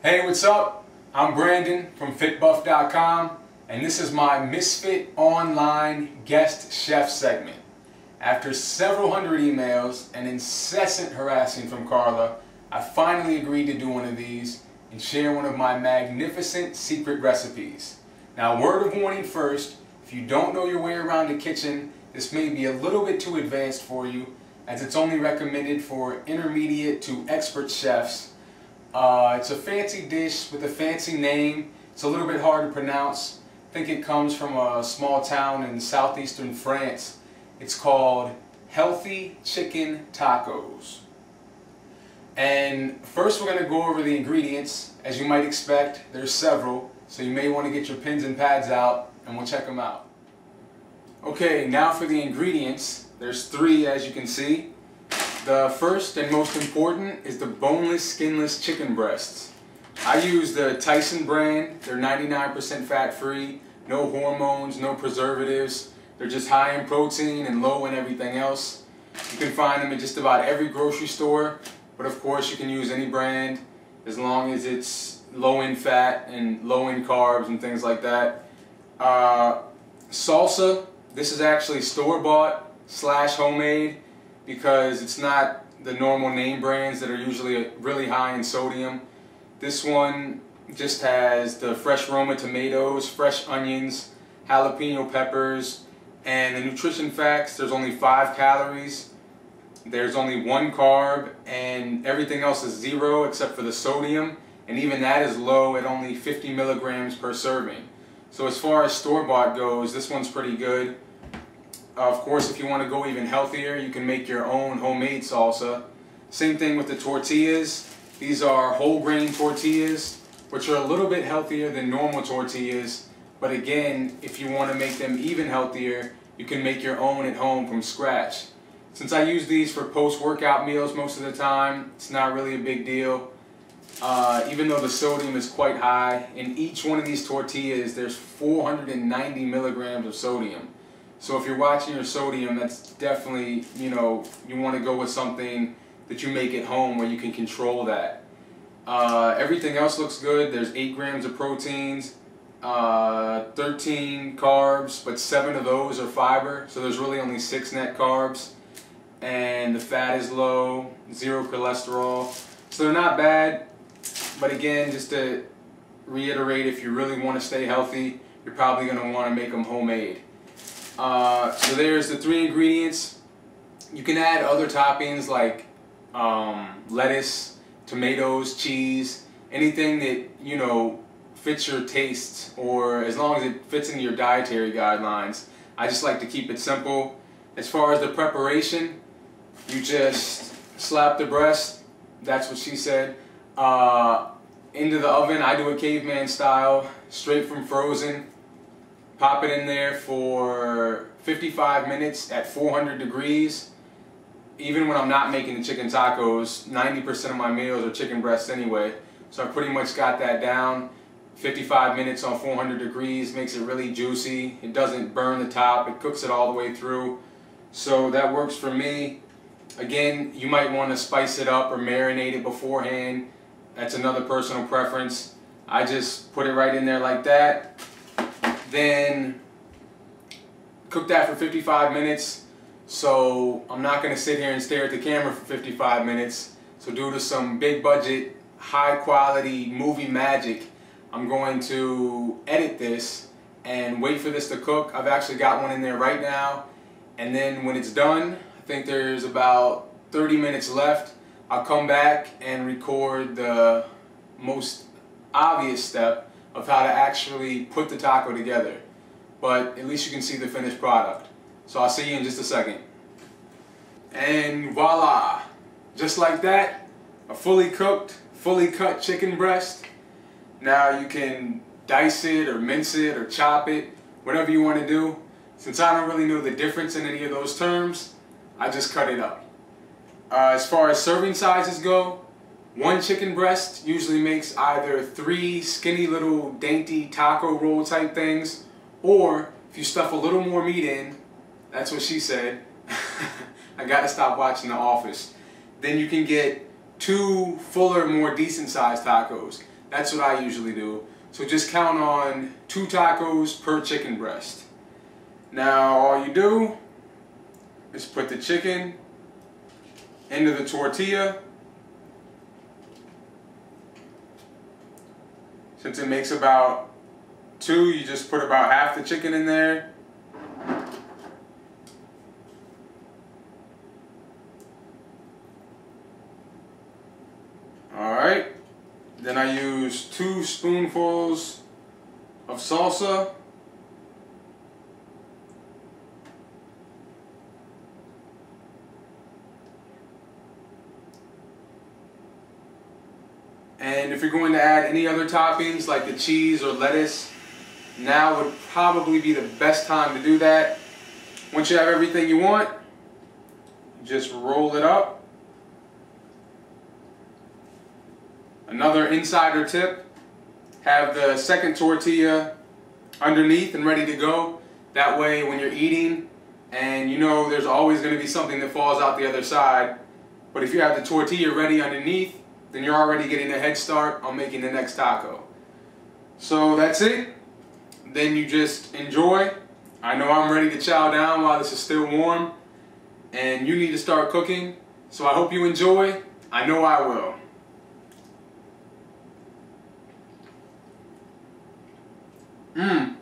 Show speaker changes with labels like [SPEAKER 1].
[SPEAKER 1] Hey, what's up? I'm Brandon from FitBuff.com, and this is my Misfit Online Guest Chef segment. After several hundred emails and incessant harassing from Carla, I finally agreed to do one of these and share one of my magnificent secret recipes. Now, word of warning first, if you don't know your way around the kitchen, this may be a little bit too advanced for you, as it's only recommended for intermediate to expert chefs. It's a fancy dish with a fancy name. It's a little bit hard to pronounce. I think it comes from a small town in southeastern France. It's called Healthy Chicken Tacos. And first we're going to go over the ingredients. As you might expect, there's several, so you may want to get your pens and pads out and we'll check them out. Okay, now for the ingredients. There's three, as you can see. The first and most important is the boneless, skinless chicken breasts. I use the Tyson brand. They're 99% fat-free, no hormones, no preservatives. They're just high in protein and low in everything else. You can find them at just about every grocery store, but of course you can use any brand as long as it's low in fat and low in carbs and things like that. Salsa, this is actually store-bought / homemade, because it's not the normal name brands that are usually really high in sodium. This one just has the fresh Roma tomatoes, fresh onions, jalapeno peppers, and the nutrition facts: there's only 5 calories, there's only 1 carb, and everything else is 0 except for the sodium, and even that is low at only 50 milligrams per serving. So as far as store-bought goes, this one's pretty good. Of course, if you want to go even healthier, you can make your own homemade salsa. Same thing with the tortillas. These are whole grain tortillas, which are a little bit healthier than normal tortillas. But again, if you want to make them even healthier, you can make your own at home from scratch. Since I use these for post-workout meals most of the time, it's not really a big deal. Even though the sodium is quite high, in each one of these tortillas, there's 490 milligrams of sodium. So if you're watching your sodium, that's definitely, you want to go with something that you make at home where you can control that. Everything else looks good. There's 8 grams of proteins, 13 carbs, but 7 of those are fiber, so there's really only 6 net carbs. And the fat is low, 0 cholesterol. So they're not bad, but again, just to reiterate, if you really want to stay healthy, you're probably going to want to make them homemade. So there's the 3 ingredients. You can add other toppings like lettuce, tomatoes, cheese, anything that fits your taste, or as long as it fits into your dietary guidelines. I just like to keep it simple. As far as the preparation, you just slap the breast, that's what she said, into the oven. I do it caveman style, straight from frozen. Pop it in there for 55 minutes at 400 degrees. Even when I'm not making the chicken tacos, 90% of my meals are chicken breasts anyway. So I pretty much got that down. 55 minutes on 400 degrees makes it really juicy. It doesn't burn the top, it cooks it all the way through. So that works for me. Again, you might want to spice it up or marinate it beforehand. That's another personal preference. I just put it right in there like that. Then cook that for 55 minutes. So I'm not going to sit here and stare at the camera for 55 minutes. So due to some big budget, high quality movie magic, I'm going to edit this and wait for this to cook. I've actually got one in there right now. And then when it's done, I think there's about 30 minutes left, I'll come back and record the most obvious step of how to actually put the taco together. But at least you can see the finished product. So I'll see you in just a second. And voila! Just like that, a fully cooked, fully cut chicken breast. Now you can dice it or mince it or chop it, whatever you want to do. Since I don't really know the difference in any of those terms, I just cut it up. As far as serving sizes go, 1 chicken breast usually makes either 3 skinny little dainty taco roll type things, or if you stuff a little more meat in, that's what she said, I gotta stop watching The Office, then you can get 2 fuller, more decent sized tacos. That's what I usually do. So just count on 2 tacos per chicken breast. Now all you do is put the chicken into the tortilla. Since it makes about 2, you just put about half the chicken in there. Alright, then I use 2 spoonfuls of salsa. And if you're going to add any other toppings like the cheese or lettuce, now would probably be the best time to do that. Once you have everything you want, just roll it up. Another insider tip, have the second tortilla underneath and ready to go. That way when you're eating and you know there's always going to be something that falls out the other side, but if you have the tortilla ready underneath, then you're already getting a head start on making the next taco. So that's it. Then you just enjoy. I know I'm ready to chow down while this is still warm, and you need to start cooking. So I hope you enjoy. I know I will. Mmm.